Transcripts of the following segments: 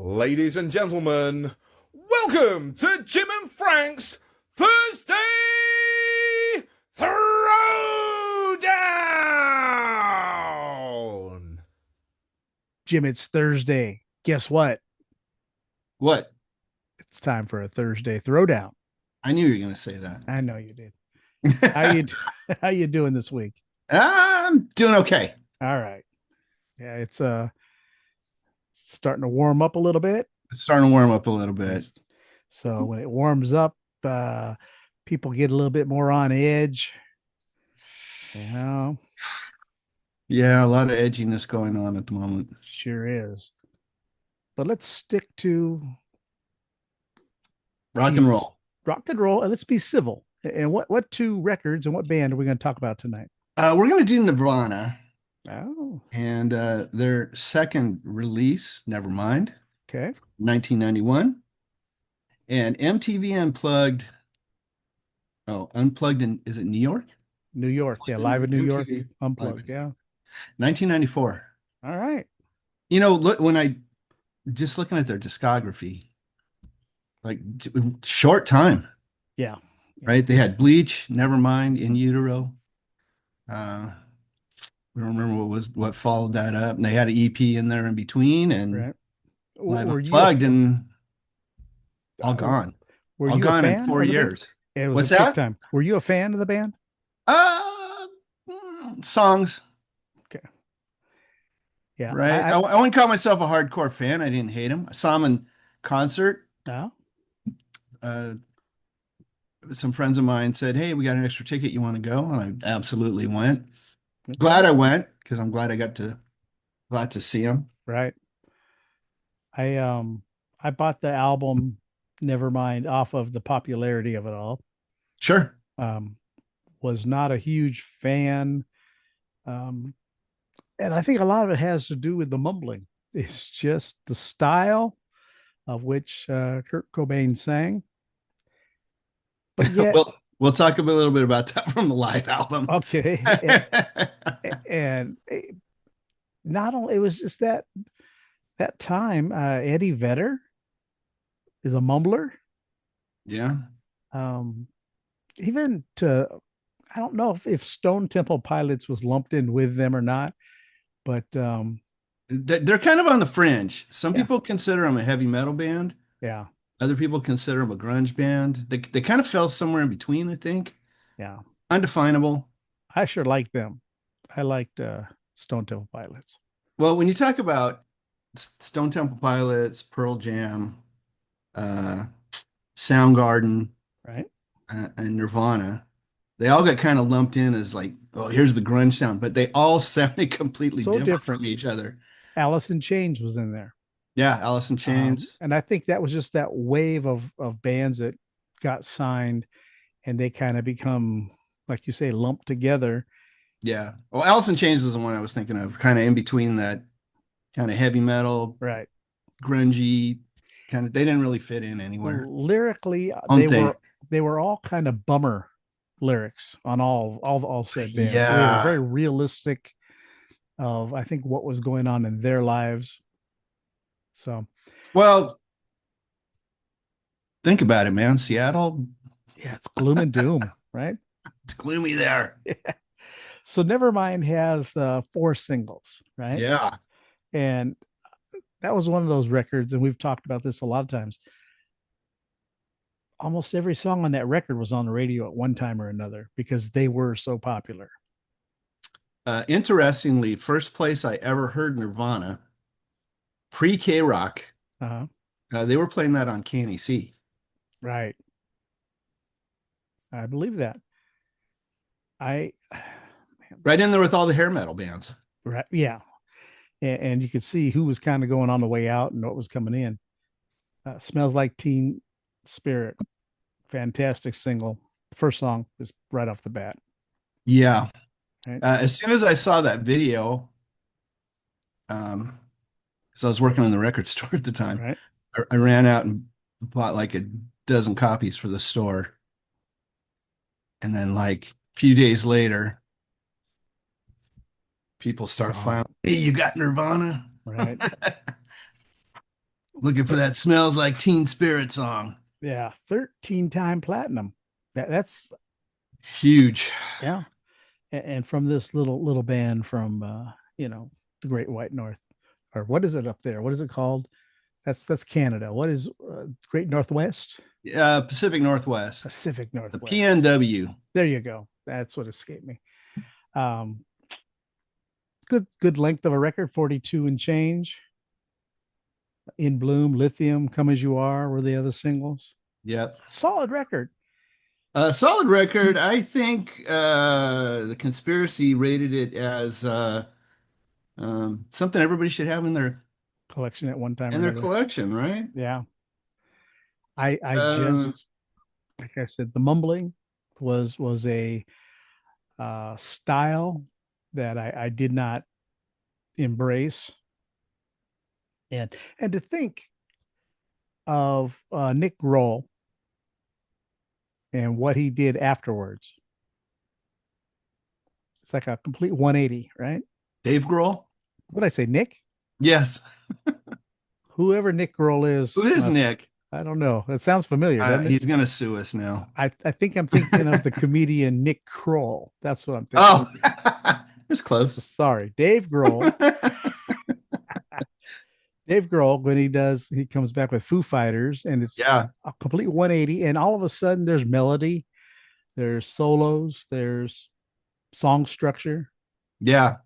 Ladies and gentlemen, welcome to Jim and Frank's Thursday Throwdown! Jim, it's Thursday. Guess what? What? It's time for a Thursday throwdown. I knew you were going to say I know you did. How that. you how you doing this week? I'm doing okay. All right. Yeah, it's starting to warm up a little bit. It's starting to warm up a little bit. So when it warms up, people get a little bit more on edge. You know, Yeah, a lot of edginess going on at the moment. sure is. But let's stick to Rock and roll. rock and roll, and let's be civil. And what two records and what band are we going to talk about tonight? We're going to do Nirvana Oh, and their second release, Nevermind, okay. 1991, and MTV Unplugged. Oh, Unplugged in, is it New York? New York. Yeah, live in New York. MTV Unplugged. Live. Yeah. 1994. All right. You know, look, when I just looking at their discography, like short time. Yeah. Right? They had Bleach, Nevermind, In Utero. We don't remember what followed that up. And they had an EP in there in between and Right. Live Were you a Unplugged and all uh, gone. were All you a gone in fan 4 of the band? years. It was What's a quick that? time. Were you a fan of the band? Uh, Songs, Okay. Yeah. right? I wouldn't call myself a hardcore fan. I didn't hate them. I saw them in concert. No. Uh, some friends of mine said, "Hey, we got an extra ticket. You want to go?" And I absolutely went. Okay. Glad I went because I'm glad I got to see them. Right. I bought the album Nevermind off of the popularity of it all. Sure. Um, was not a huge fan. Um, and I think a lot of it has to do with the mumbling. It's just the style of which Kurt Cobain sang. But yet, We'll talk a little bit about that from the live album. okay. And not only it was just that time, Eddie Vedder is a mumbler. Yeah. Um, even to I don't know if Stone Temple Pilots was lumped in with them or not, but They're kind of on the fringe. Some yeah, people consider them a heavy metal band. yeah, Other people consider them a grunge band. They kind of fell somewhere in between, I think. yeah. Undefinable. I sure liked them. I liked Stone Temple Pilots. Well, when you talk about Stone Temple Pilots, Pearl Jam, uh, Soundgarden, Right. and Nirvana, they all got kind of lumped in as like, oh, here's the grunge sound, but they all sounded completely So different different. from each other. Alice in Chains was in there. Yeah, Alice in Chains. And I think that was just that wave of bands that got signed and they kind of become, like you say, lumped together. Yeah. Well, Alice in Chains is the one I was thinking of, kind of in between that kind of heavy metal, Right. grungy kind of. They didn't really fit in anywhere. Lyrically, Own they thing. were all kind of bummer lyrics on all said bands. They were Yeah. very realistic of I think what was going on in their lives. So Well, think about it, man. Seattle, yeah, it's gloom and doom, right? it's gloomy there. So Nevermind has four singles, right? Yeah. And that was one of those records, and we've talked about this a lot of times. Almost every song on that record was on the radio at one time or another because they were so popular. Interestingly, first place I ever heard Nirvana, pre-K Rock, Uh-huh. they were playing that on KNEC. Right. I believe that. I Right in there with all the hair metal bands. right, yeah. And you could see who was kind of going on the way out and what was coming in. Smells Like Teen Spirit. Fantastic single. First song was right off the bat. Yeah. Right? As soon as I saw that video, because I was working in the record store at the time, Right. I ran out and bought like a dozen copies for the store. And then like a few days later, people start Oh. filing, hey, you got Nirvana? Right. Looking for that Smells Like Teen Spirit song. Yeah, 13-time platinum. That's Huge. yeah. And from this little band from the Great White North, or what is it up there? What is it called? That's Canada. What is Great Northwest? Pacific Northwest, Pacific the Northwest. PNW. There you go. That's what escaped me. Um, good length of a record, 42 and change. In Bloom, Lithium, Come As You Are were the other singles. Yep. Solid record. Solid record. I think the conspiracy rated it as something everybody should have Collection at one time or in their another. collection, right? Yeah. I Uh, just, like I said, the mumbling was a style that I did not embrace. And to think of Nick Grohl and what he did afterwards, it's like a complete 180, right? Dave Grohl. What did I say, Nick? Yes. Whoever Nick Grohl is, Who is Nick? I don't know. That sounds familiar, doesn't it? He's gonna sue us now. I think I'm thinking of the comedian Nick Kroll. That's what I'm thinking. Oh, it's close. Sorry, Dave Grohl. Dave Grohl, when he comes back with Foo Fighters, and it's Yeah. a complete 180, and all of a sudden there's melody, there's solos, there's song structure, Yeah.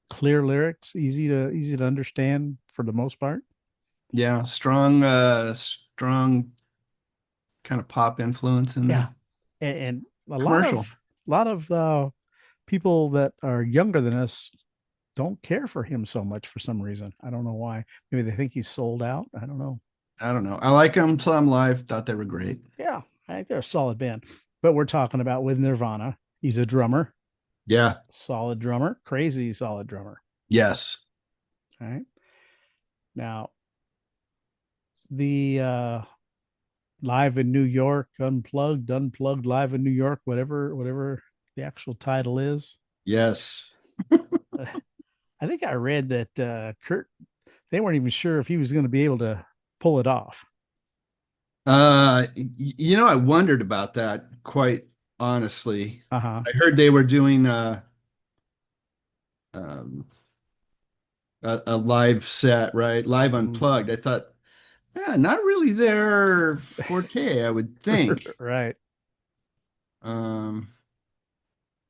clear lyrics, easy to understand for the most part. Yeah. Strong kind of pop influence in Yeah, there. and a Commercial. lot of people that are younger than us don't care for him so much for some reason. I don't know why. Maybe they think he's sold out. I don't know. I don't know. I like them till I'm live. Thought they were great. Yeah, I think they're a solid band. But we're talking about with Nirvana. He's a drummer, Yeah. solid drummer, crazy solid drummer. Yes. All right. Now, the live in New York, unplugged live in New York, whatever the actual title is. Yes. I think I read that Kurt, they weren't even sure if he was going to be able to pull it off. I wondered about that quite honestly. Uh-huh. I heard they were doing um, a live set, right? Live Mhm. unplugged. I thought, yeah, not really their forte, I would think. Right. Um,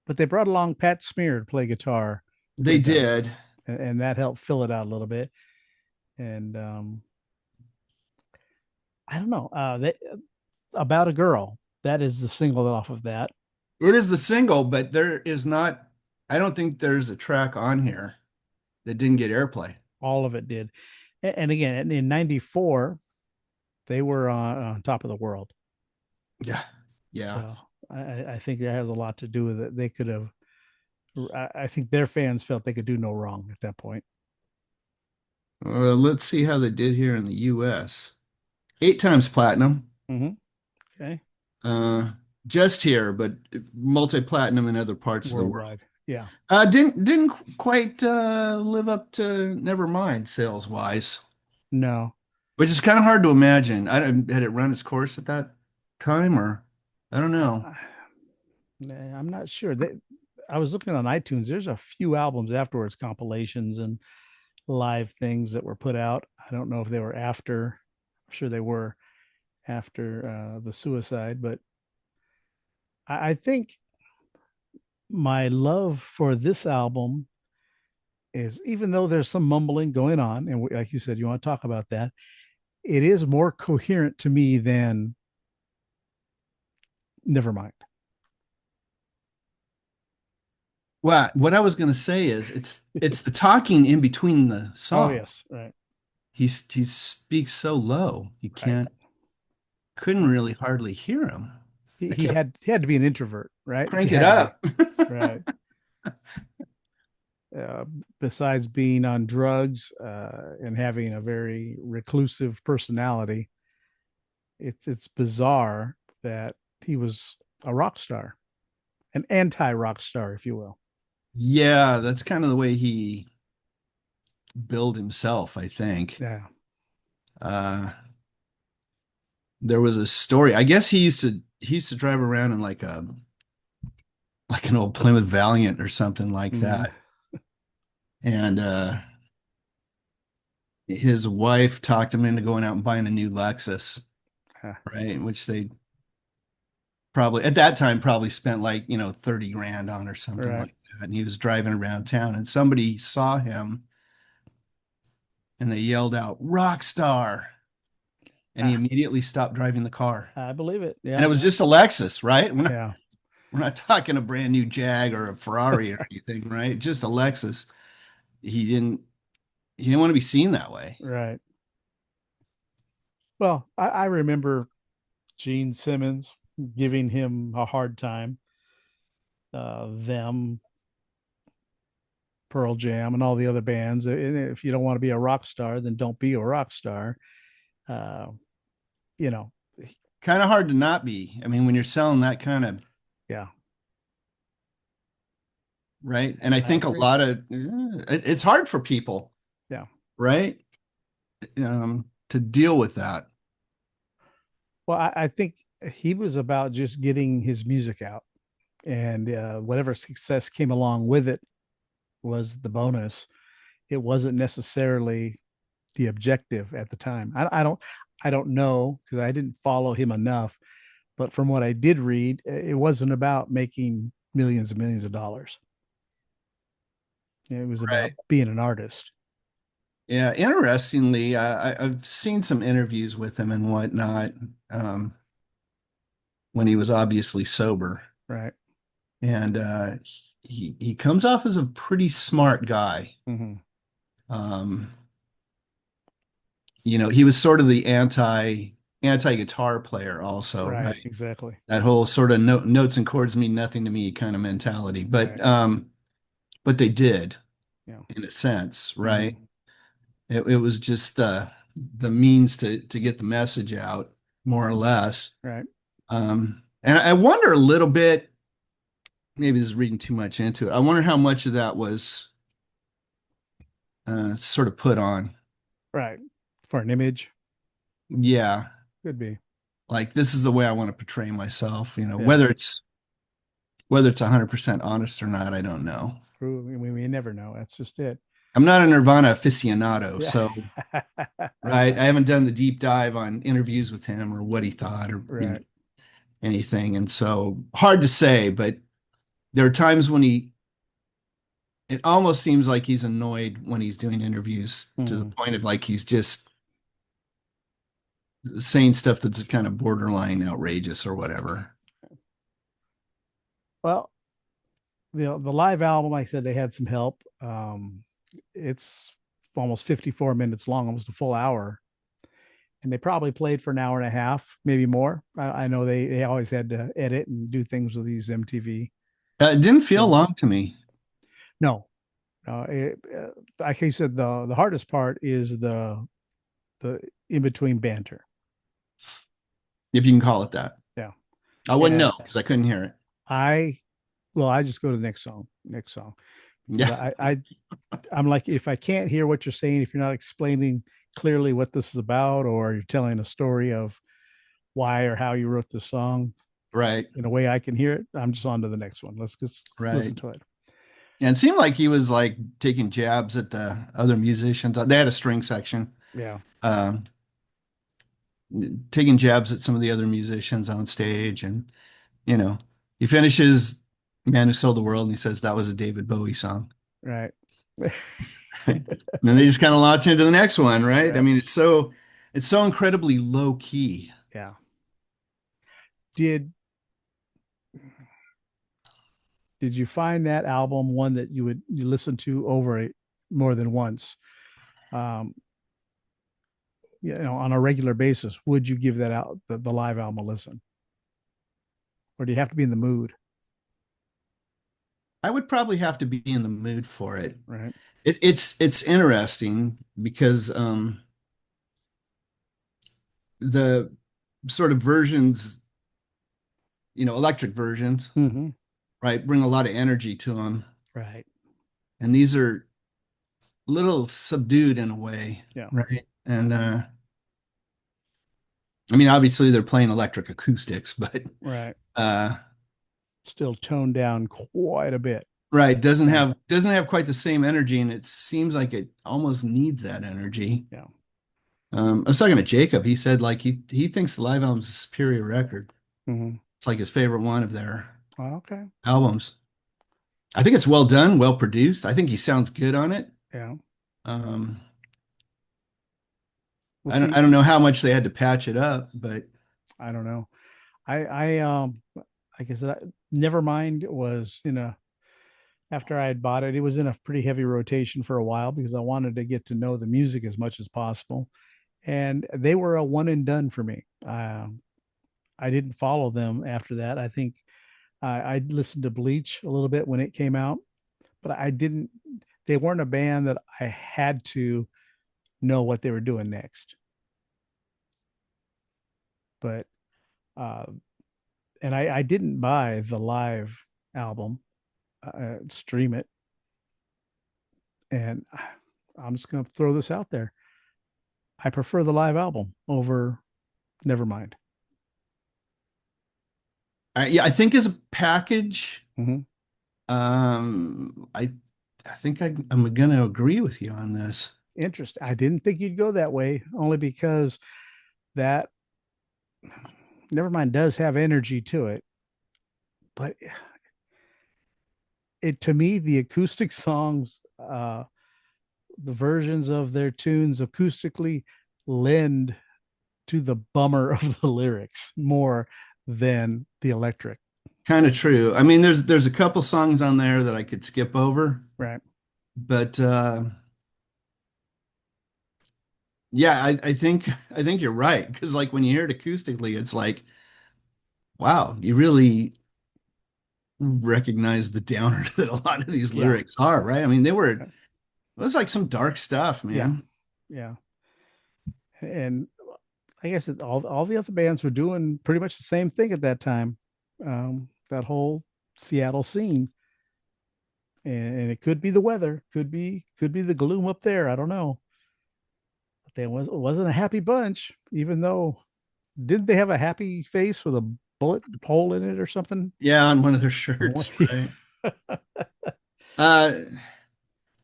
But they brought along Pat Smear to play guitar they with them, did. and that helped fill it out a little bit. And I don't know. About a girl. That is the single off of that. It is the single, but there is not, I don't think there's a track on here that didn't get airplay. All of it did. And again, in '94, they were on top of the world. Yeah. Yeah. So I think that has a lot to do with it. They could have. I think their fans felt they could do no wrong at that point. Let's see how they did here in the US. 8 times platinum. Mm-hmm. Okay. Uh, just here, but multi-platinum in other parts of the world. Worldwide. Yeah. Didn't quite live up to Nevermind sales wise, No. which is kind of hard to imagine. I don't had it run its course at that time, or I don't know. I'm not sure. I was looking on iTunes. There's a few albums afterwards, compilations and live things that were put out. I don't know if they were after. I'm sure they were after the suicide, but I think my love for this album is, even though there's some mumbling going on, and like you said, you want to talk about that, it is more coherent to me than Nevermind. Well, what I was going to say is it's the talking in between the Oh song. yes, right, He speaks so low you right. couldn't really hardly hear him. I kept He had to be an introvert, right? He crank it had to be, up. right. Besides being on drugs and having a very reclusive personality, it's bizarre that he was a rock star, an anti rock star, if you will. Yeah, that's kind of the way he billed himself, I think. Yeah. Uh, there was a story. I guess he used to drive around in like an old Plymouth Valiant or something like Mm, that. And his wife talked him into going out and buying a new Lexus, huh, right? Which they probably at that time probably spent like, 30 grand on or something right. like that. And he was driving around town and somebody saw him and they yelled out, "Rock star." And he Ah, immediately stopped driving the car. I believe it. And it Yeah. was just a Lexus, right? Yeah. We're not talking a brand new Jag or a Ferrari or anything, right? Just a Lexus. He didn't he didn't want to be seen that way. Right. Well, I remember Gene Simmons giving him a hard time. Them, Pearl Jam, and all the other bands. If you don't want to be a rock star, then don't be a rock star. Uh, you know, Kind of hard to not be. I mean, when you're selling that kind of, yeah, right? And I I think a agree. lot of it's hard for people, Yeah. right? To deal with that. Well, I think he was about just getting his music out, and whatever success came along with it was the bonus. It wasn't necessarily the objective at the time. I don't know because I didn't follow him enough, but from what I did read, it wasn't about making millions and millions of dollars. It was about Right. being an artist. Yeah. Interestingly, I've seen some interviews with him and whatnot, um, when he was obviously sober. Right. And he comes off as a pretty smart guy. Mm-hmm. Um, he was sort of the anti guitar player also, Right. right? Exactly. That whole sort of notes and chords mean nothing to me kind of mentality. Right. But they did Yeah. in a sense, right? Mm-hmm. It was just the means to get the message out, more or less. Right. And I wonder a little bit, maybe this is reading too much into it. I wonder how much of that was sort of put on. Right. For an image, Yeah, could be. like this is the way I want to portray myself, Yeah. whether it's 100% honest or not, I don't know. True. We never know. That's just it. I'm not a Nirvana aficionado, Yeah. so right, I haven't done the deep dive on interviews with him or what he thought or Right. anything, and so hard to say. But there are times when it almost seems like he's annoyed when he's doing interviews to the Mm. point of like he's just saying stuff that's kind of borderline outrageous or whatever. Well, the live album, like I said, they had some help. It's almost 54 minutes long, almost a full hour, and they probably played for an hour and a half, maybe more. I know they always had to edit and do things with these MTV It didn't feel things. long to me. No, like I said, the hardest part is the in between banter. If you can call it that. Yeah, I wouldn't and know because I couldn't hear it. I I just go to the next song, because Yeah, I'm like, if I can't hear what you're saying, if you're not explaining clearly what this is about, or you're telling a story of why or how you wrote the song right, in a way I can hear it, I'm just on to the next one. Let's just listen right. to it. And it seemed like he was like taking jabs at the other musicians. They had a string section, Yeah, um, taking jabs at some of the other musicians on stage. And, you know, he finishes Man Who Sold the World and he says that was a David Bowie song. right. And then they just kind of launch into the next one, right? I Yep. mean, it's so incredibly low key. Yeah. Did did you find that album one that you listen to over it more than once? Um, on a regular basis, would you give that out the live album a listen, or do you have to be in the mood? I would probably have to be in the mood for it. Right. It's interesting because the sort of versions, electric versions, Mm-hmm. right, bring a lot of energy to them. Right. And these are a little subdued in a way, Yeah. right? And I mean, obviously they're playing electric acoustics, but Right. uh, Still toned down quite a bit. right, Yeah. doesn't have quite the same energy, and it seems like it almost needs that energy. Yeah. I was talking to Jacob. He said like he thinks the live album's a superior record. Hmm. It's like his favorite one of their Okay. albums. I think it's well done, well produced. I think he sounds good on it. Yeah. Um, We'll see. I don't know how much they had to patch it up, but I don't know. I like I said, Nevermind was in a after I had bought it, it was in a pretty heavy rotation for a while because I wanted to get to know the music as much as possible. And they were a one and done for me. I didn't follow them after that. I think I listened to Bleach a little bit when it came out, but I didn't. They weren't a band that I had to know what they were doing next. But uh, and I didn't buy the live album, stream it, and I'm just going to throw this out there. I prefer the live album over Nevermind. yeah, I think as a package, Mm-hmm. I think I'm going to agree with you on this. Interesting. I didn't think you'd go that way, only because that Nevermind does have energy to it, but it to me the acoustic songs, the versions of their tunes acoustically lend to the bummer of the lyrics more than the electric. Kind of true. I mean, there's a couple songs on there that I could skip over, Right. but yeah, I think you're right because like when you hear it acoustically, it's like, wow, you really recognize the downer that a lot of these Yeah. lyrics are, right? I mean, it was like some dark stuff, Yeah. man. Yeah. And I guess all the other bands were doing pretty much the same thing at that time. That whole Seattle scene, and it could be the weather, could be the gloom up there. I don't know. But it wasn't a happy bunch, even though didn't they have a happy face with a bullet hole in it or something? Yeah, on one of their shirts, right? Uh,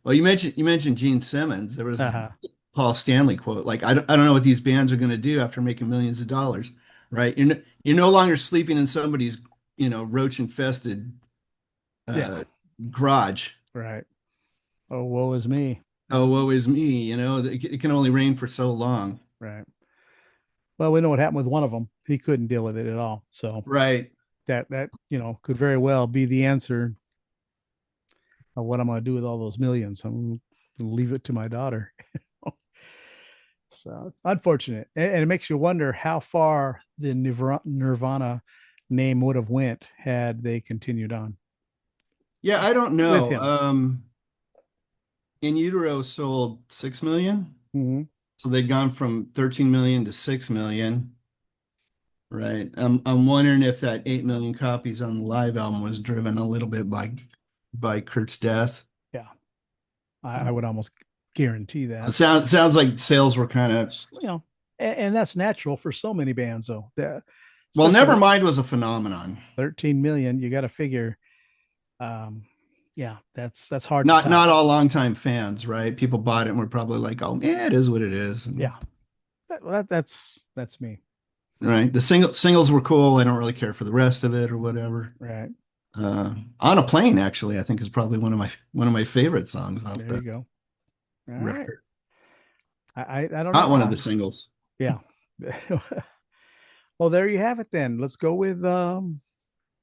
well, you mentioned Gene Simmons. There was Uh-huh. Paul Stanley quote, like, I don't know what these bands are going to do after making millions of dollars, right? You're no longer sleeping in somebody's, roach infested Yeah. uh, garage. Right. Oh, woe is me. Oh, woe is me. It can only rain for so long. Right. Well, we know what happened with one of them. He couldn't deal with it at all. So Right. that could very well be the answer of what I'm going to do with all those millions. I'm going to leave it to my daughter. So unfortunate, and it makes you wonder how far the Nirvana name would have went had they continued on Yeah, I don't with know. him. In Utero sold 6 million. Mm-hmm. So they'd gone from 13 million to 6 million. Right. I'm wondering if that 8 million copies on the live album was driven a little bit by Kurt's death. Yeah, I would almost guarantee It that. sounds like sales were kind of And that's natural for so many bands, though. well, Especially Nevermind was a phenomenon. 13 million. You got to figure, um, yeah, that's hard to Not top. all longtime fans, right? People bought it and were probably like, "Oh, yeah, it is what it is." And, Yeah, that's me. right. The singles were cool. I don't really care for the rest of it or whatever. Right On a Plane, actually, I think is probably one of my favorite songs off there, you the go. All right. record. I don't Not know. one of the singles. Yeah. Well, there you have it then. Let's go with the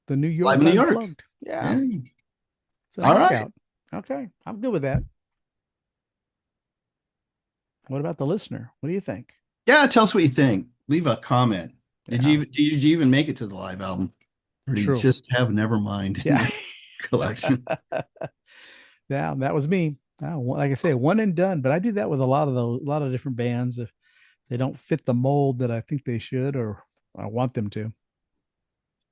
New Live York in New York. Unplugged. Yeah, Yeah. it's a All right. knockout. Okay, I'm good with that. What about the listener? What do you think? Yeah, tell us what you think. Leave a comment. Yeah, Did you even make it to the live album? Or do you true. just have Nevermind in Yeah. your collection? Yeah, that was me. Like I say, one and done. But I do that with a lot of different bands. If they don't fit the mold that I think they should, or I want them to.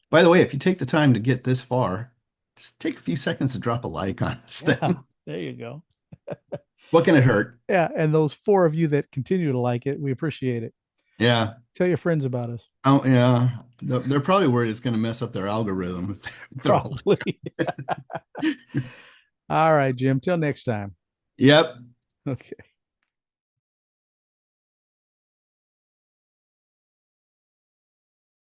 By the way, if you take the time to get this far, just take a few seconds to drop a like on this Yeah, thing. there you go. What can it hurt? Yeah, and those four of you that continue to like it, we appreciate it. Yeah. Tell your friends about us. Oh, yeah. They're probably worried it's going to mess up their algorithm. if they're all- Probably. All right, Jim. Till next time. Yep. Okay.